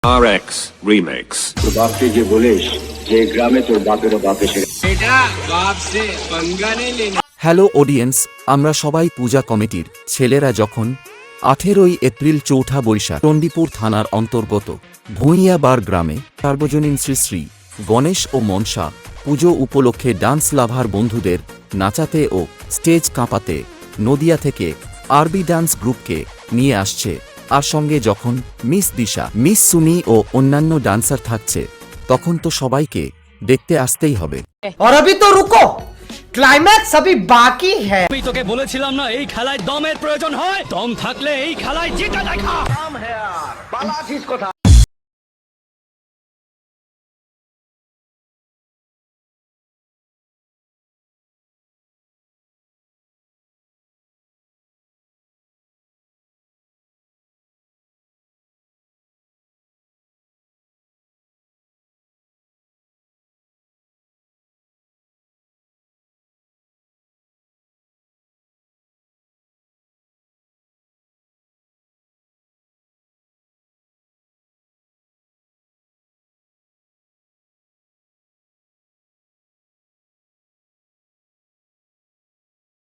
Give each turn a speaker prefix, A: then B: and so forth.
A: RX Remix।
B: तो बाप से ये बोलिस যে গ্রামে তোর বাপেরও বাপ এসে
C: बेटा बाप से पंगा नहीं लेना।
D: হ্যালো অডিয়েন্স, আমরা সবাই পূজা কমিটির ছেলেরা যখন 18ই এপ্রিল চৌঠা বৈশাখ চণ্ডীপুর থানার অন্তর্গত ভূঁইয়াবার গ্রামে সার্বজনীন শ্রী শ্রী গণেশ ও মনসা পুজো উপলক্ষে ডান্স লাভার বন্ধুদের নাচাতে ও স্টেজ কাঁপাতে নদিয়া থেকে আরবি ডান্স গ্রুপকে নিয়ে আসছে। আর সঙ্গে যখন মিস দিশা, মিস সুমি ও অন্যান্য ডান্সার থাকছে, তখন তো সবাইকে দেখতে আসতেই হবে।
E: और अभी तो रुको, ক্লাইম্যাক্স अभी बाकी है।
F: আমি তোকে বলেছিলাম না এই খেলায় দমের প্রয়োজন হয়, দম থাকলে এই খেলায় জিতে দেখা।